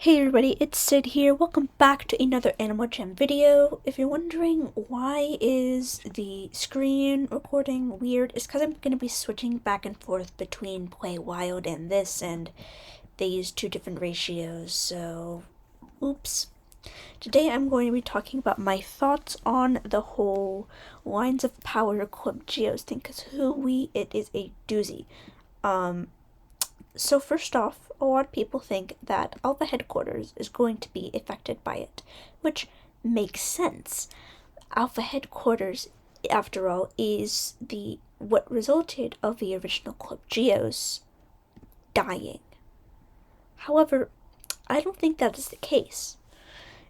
Hey everybody, it's Sid here. Welcome back to another Animal Jam video. If you're wondering why is the screen recording weird, it's because I'm going to be switching back and forth between Play Wild and this, and they use two different ratios, so oops. Today I'm going to be talking about my thoughts on the whole Lines of Power Club Geos thing, because it is a doozy. So first off, a lot of people think that Alpha Headquarters is going to be affected by it, which makes sense. Alpha Headquarters, after all, is what resulted of the original Club Geos dying. However, I don't think that is the case,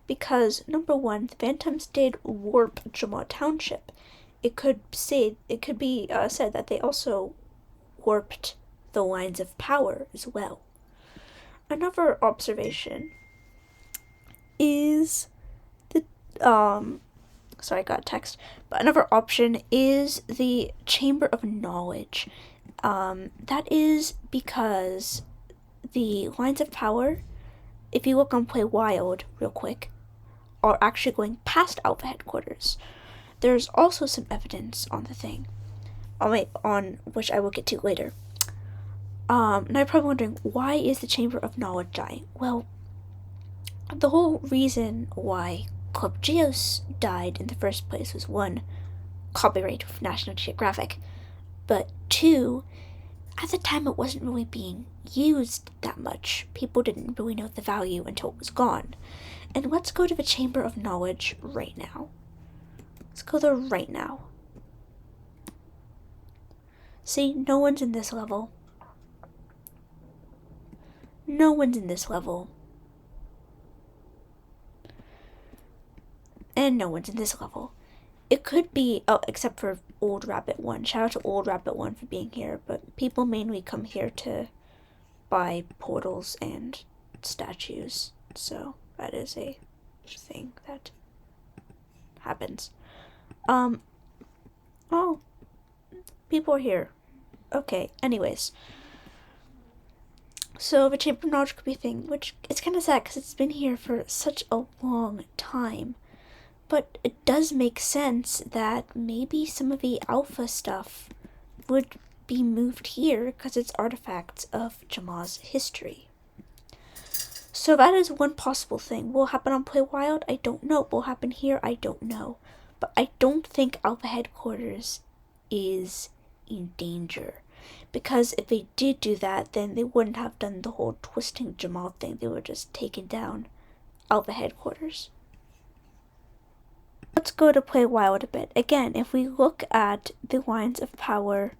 because number one, the Phantoms did warp Jamaa Township. It could be said that they also warped the Lines of Power as well. Another observation is sorry, I got a text. But another option is the Chamber of Knowledge. That is because the Lines of Power, if you look on Play Wild real quick, are actually going past Alpha Headquarters. There's also some evidence on the thing, on which I will get to later. Now you're probably wondering, why is the Chamber of Knowledge dying? Well, the whole reason why Club Geos died in the first place was one, copyright with National Geographic, but two, at the time it wasn't really being used that much. People didn't really know the value until it was gone. And let's go to the Chamber of Knowledge right now. Let's go there right now. See, no one's in this level. No one's in this level. And no one's in this level. It could be, except for Old Rabbit 1. Shout out to Old Rabbit 1 for being here, but people mainly come here to buy portals and statues. So that is a thing that happens. Oh, people are here. Okay, anyways. So the Chamber of Knowledge could be a thing, which it's kind of sad because it's been here for such a long time. But it does make sense that maybe some of the Alpha stuff would be moved here because it's artifacts of Jamaa's history. So that is one possible thing. Will it happen on Play Wild? I don't know. Will it happen here? I don't know. But I don't think Alpha Headquarters is in danger. Because if they did do that, then they wouldn't have done the whole twisting Jamaa thing. They would have just taken down Alpha Headquarters. Let's go to Play Wild a bit. Again, if we look at the Lines of Power,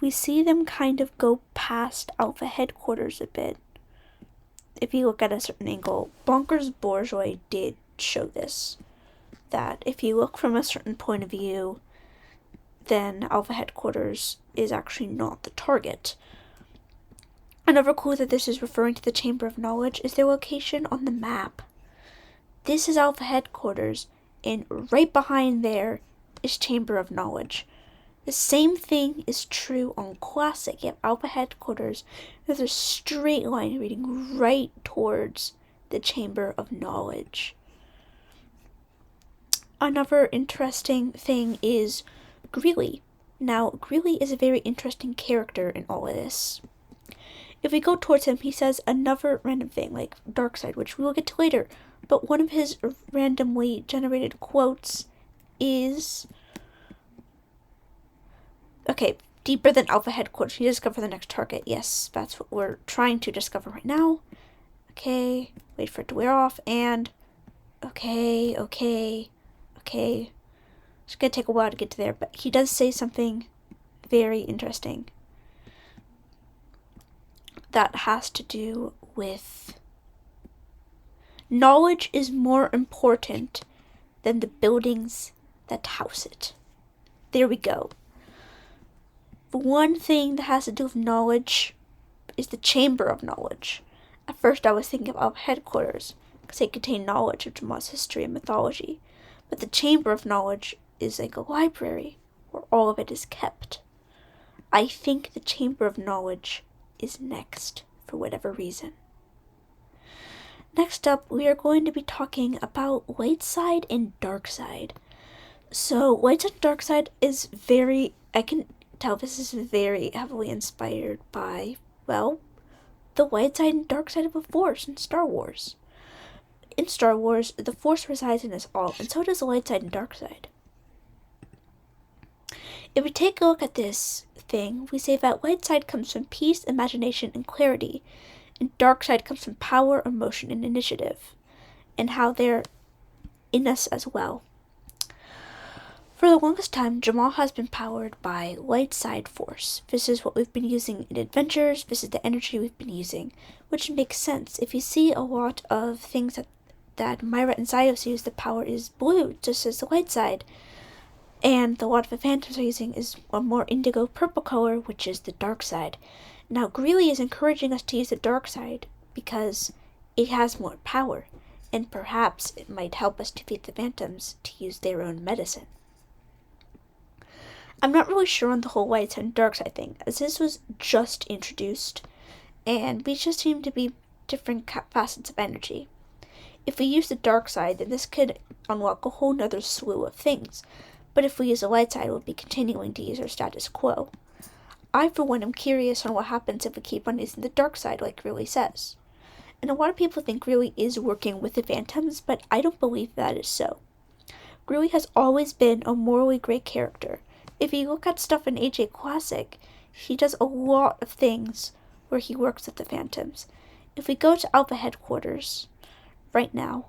we see them kind of go past Alpha Headquarters a bit. If you look at a certain angle, Bonkers Bourgeois did show this. That if you look from a certain point of view, then Alpha Headquarters is actually not the target. Another clue that this is referring to the Chamber of Knowledge is their location on the map. This is Alpha Headquarters, and right behind there is Chamber of Knowledge. The same thing is true on Classic. You have Alpha Headquarters, there's a straight line leading right towards the Chamber of Knowledge. Another interesting thing is Greeley. Now, Greeley is a very interesting character in all of this. If we go towards him, he says another random thing, like Darkseid, which we will get to later. But one of his randomly generated quotes is, okay, deeper than Alpha Headquarters. You discover the next target. Yes, that's what we're trying to discover right now. Okay, wait for it to wear off, and okay. It's gonna take a while to get to there, but he does say something very interesting that has to do with knowledge is more important than the buildings that house it. There we go. The one thing that has to do with knowledge is the Chamber of Knowledge. At first I was thinking of Headquarters, because they contain knowledge of Jamaa's history and mythology. But the Chamber of Knowledge is like a library where all of it is kept. I think the Chamber of Knowledge is next for whatever reason. Next up, we are going to be talking about light side and dark side. So, light side and dark side is I can tell this is very heavily inspired by, well, the light side and dark side of the Force in Star Wars. In Star Wars, the Force resides in us all, and so does the light side and dark side. If we take a look at this thing, we say that light side comes from peace, imagination, and clarity, and dark side comes from power, emotion, and initiative, and how they're in us as well. For the longest time, Jamaa has been powered by light side force. This is what we've been using in adventures, this is the energy we've been using, which makes sense. If you see a lot of things that Myra and Zios use, the power is blue, just as the light side. And a lot of the Phantoms are using is a more indigo purple color, which is the dark side. Now, Greeley is encouraging us to use the dark side because it has more power, and perhaps it might help us defeat the Phantoms to use their own medicine. I'm not really sure on the whole light side and dark side thing, as this was just introduced, and we just seem to be different facets of energy. If we use the dark side, then this could unlock a whole nother slew of things, but if we use the light side, we'll be continuing to use our status quo. I, for one, am curious on what happens if we keep on using the dark side, like Greeley says. And a lot of people think Greeley is working with the Phantoms, but I don't believe that is so. Greeley has always been a morally great character. If you look at stuff in AJ Classic, he does a lot of things where he works with the Phantoms. If we go to Alpha Headquarters right now,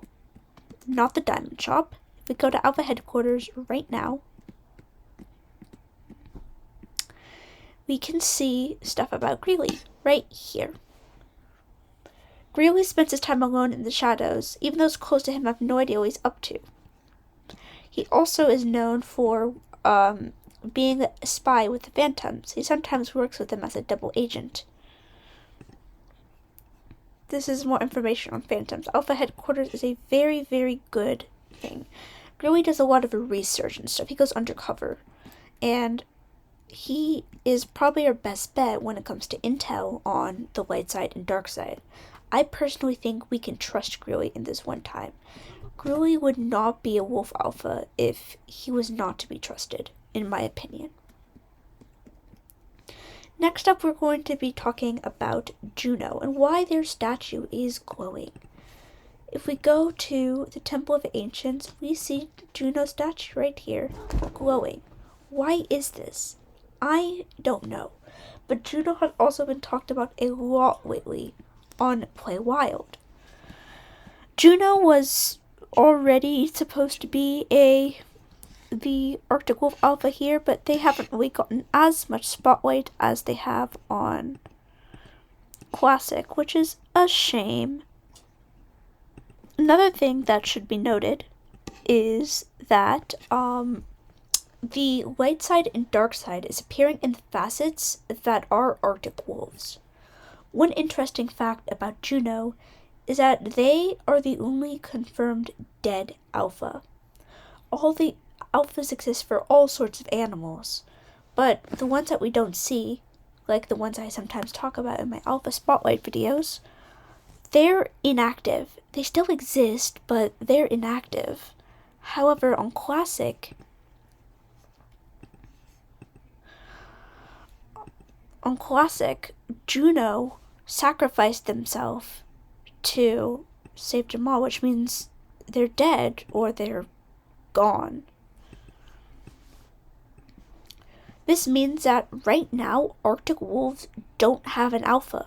not the Diamond Shop, if we go to Alpha Headquarters right now, we can see stuff about Greeley right here. Greeley spends his time alone in the shadows, even those close to him have no idea what he's up to. He also is known for being a spy with the Phantoms. He sometimes works with them as a double agent. This is more information on Phantoms. Alpha Headquarters is a very, very good thing. Greeley does a lot of research and stuff. He goes undercover. And he is probably our best bet when it comes to intel on the light side and dark side. I personally think we can trust Greeley in this one time. Greeley would not be a Wolf Alpha if he was not to be trusted, in my opinion. Next up, we're going to be talking about Juno and why their statue is glowing. If we go to the Temple of Ancients, we see Juno's statue right here, glowing. Why is this? I don't know, but Juno has also been talked about a lot lately on Play Wild. Juno was already supposed to be the Arctic Wolf Alpha here, but they haven't really gotten as much spotlight as they have on Classic, which is a shame. Another thing that should be noted is that the light side and dark side is appearing in the facets that are Arctic wolves. One interesting fact about Juno is that they are the only confirmed dead alpha. All the alphas exist for all sorts of animals, but the ones that we don't see, like the ones I sometimes talk about in my alpha spotlight videos, they're inactive. They still exist, but they're inactive. However, on Classic, Juno sacrificed themselves to save Jamaa, which means they're dead or they're gone. This means that right now, Arctic wolves don't have an alpha,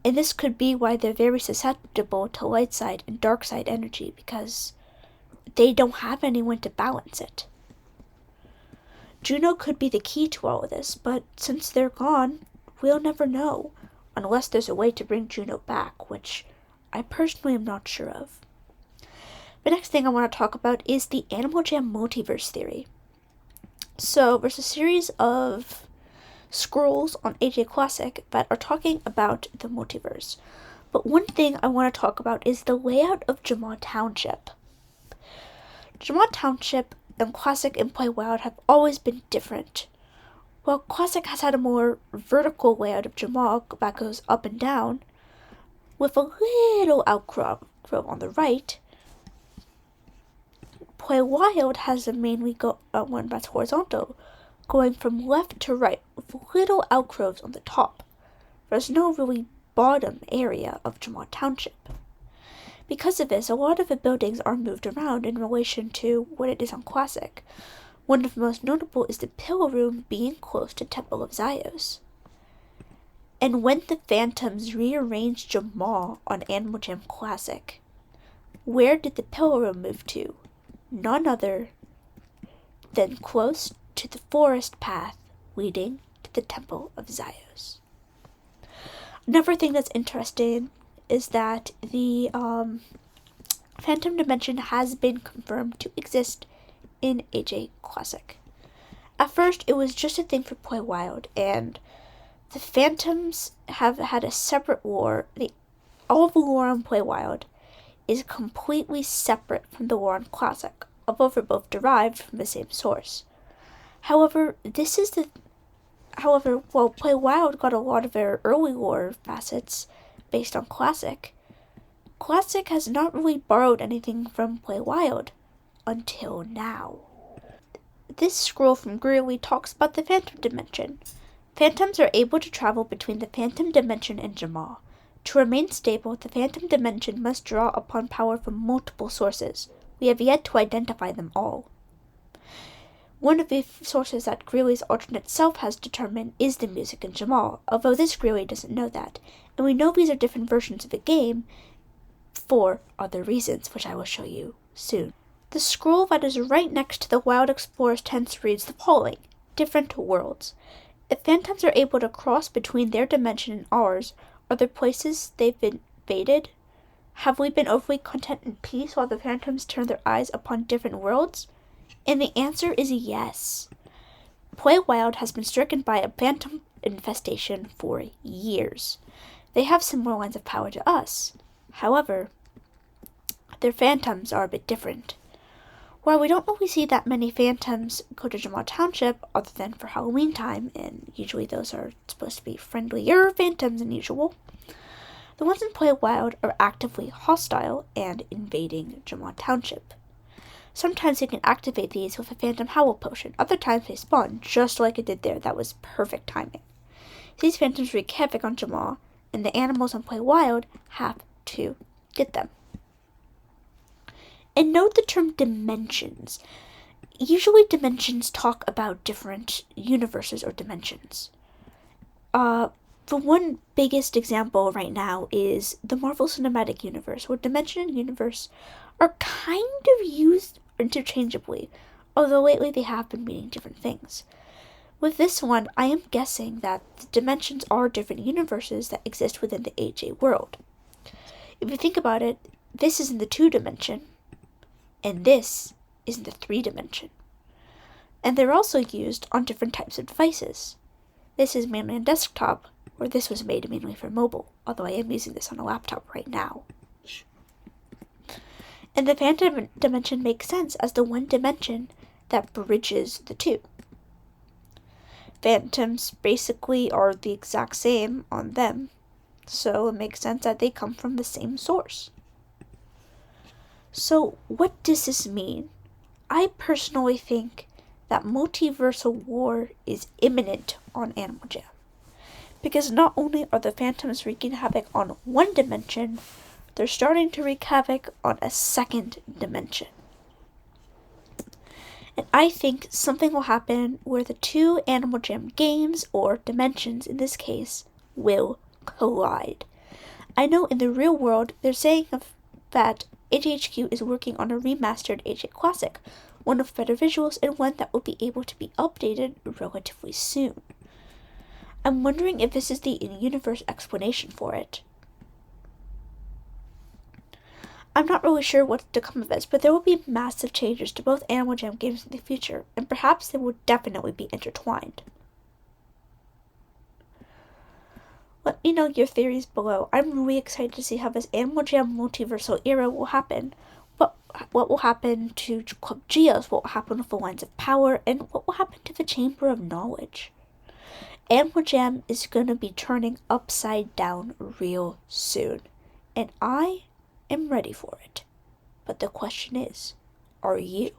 and this could be why they're very susceptible to light side and dark side energy, because they don't have anyone to balance it. Juno could be the key to all of this, but since they're gone, we'll never know, unless there's a way to bring Juno back, which I personally am not sure of. The next thing I want to talk about is the Animal Jam multiverse theory. So, there's a series of scrolls on AJ Classic that are talking about the multiverse. But one thing I want to talk about is the layout of Jamaa Township. Jamaa Township and Classic and Play Wild have always been different. While Classic has had a more vertical layout of Jamaa that goes up and down, with a little outcrop Grove on the right, Play Wild has a mainly one that's horizontal, going from left to right with little alcoves on the top. There's no really bottom area of Jamaa Township. Because of this, a lot of the buildings are moved around in relation to what it is on Classic. One of the most notable is the Pillow Room being close to Temple of Zyos. And when the Phantoms rearranged Jamaa on Animal Jam Classic, where did the Pillow Room move to? None other than close to the forest path leading to the Temple of Zyos. Another thing that's interesting is that the Phantom Dimension has been confirmed to exist in AJ Classic. At first, it was just a thing for Play Wild, and the Phantoms have had a separate lore. All of the lore on Play Wild is completely separate from the lore on Classic, although they're both derived from the same source. However, while Play Wild got a lot of their early lore facets based on Classic, Classic has not really borrowed anything from Play Wild until now. This scroll from Greeley talks about the Phantom Dimension. Phantoms are able to travel between the Phantom Dimension and Jamaa. To remain stable, the Phantom Dimension must draw upon power from multiple sources. We have yet to identify them all. One of the sources that Greeley's alternate self has determined is the music in Jamaa, although this Greeley doesn't know that, and we know these are different versions of the game for other reasons, which I will show you soon. The scroll that is right next to the Wild Explorer's tent reads the following: Different worlds. If Phantoms are able to cross between their dimension and ours, are there places they've been invaded? Have we been overly content in peace while the Phantoms turn their eyes upon different worlds? And the answer is yes. Play Wild has been stricken by a phantom infestation for years. They have similar lines of power to us. However, their phantoms are a bit different. While we don't really see that many phantoms go to Jamaa Township other than for Halloween time, and usually those are supposed to be friendlier phantoms than usual, the ones in Play Wild are actively hostile and invading Jamaa Township. Sometimes you can activate these with a Phantom Howl potion. Other times they spawn, just like it did there. That was perfect timing. These phantoms wreak havoc on Jamaa, and the animals on Play Wild have to get them. And note the term dimensions. Usually dimensions talk about different universes or dimensions. The one biggest example right now is the Marvel Cinematic Universe, where dimension and universe are kind of used interchangeably, although lately they have been meaning different things. With this one, I am guessing that the dimensions are different universes that exist within the AJ world. If you think about it, this is in the 2-dimension, and this is in the 3-dimension. And they're also used on different types of devices. This is mainly on desktop, where this was made mainly for mobile, although I am using this on a laptop right now. And the Phantom Dimension makes sense as the one dimension that bridges the two. Phantoms basically are the exact same on them, so it makes sense that they come from the same source. So what does this mean? I personally think that multiversal war is imminent on Animal Jam, because not only are the Phantoms wreaking havoc on one dimension, they're starting to wreak havoc on a second dimension. And I think something will happen where the two Animal Jam games, or dimensions in this case, will collide. I know in the real world they're saying that AJHQ is working on a remastered AJ Classic, one with better visuals and one that will be able to be updated relatively soon. I'm wondering if this is the in-universe explanation for it. I'm not really sure what to come of this, but there will be massive changes to both Animal Jam games in the future, and perhaps they will definitely be intertwined. Let me know your theories below. I'm really excited to see how this Animal Jam multiversal era will happen. What will happen to Club Geos, what will happen with the Lines of Power, and what will happen to the Chamber of Knowledge. Animal Jam is going to be turning upside down real soon, and I am ready for it. But the question is, are you?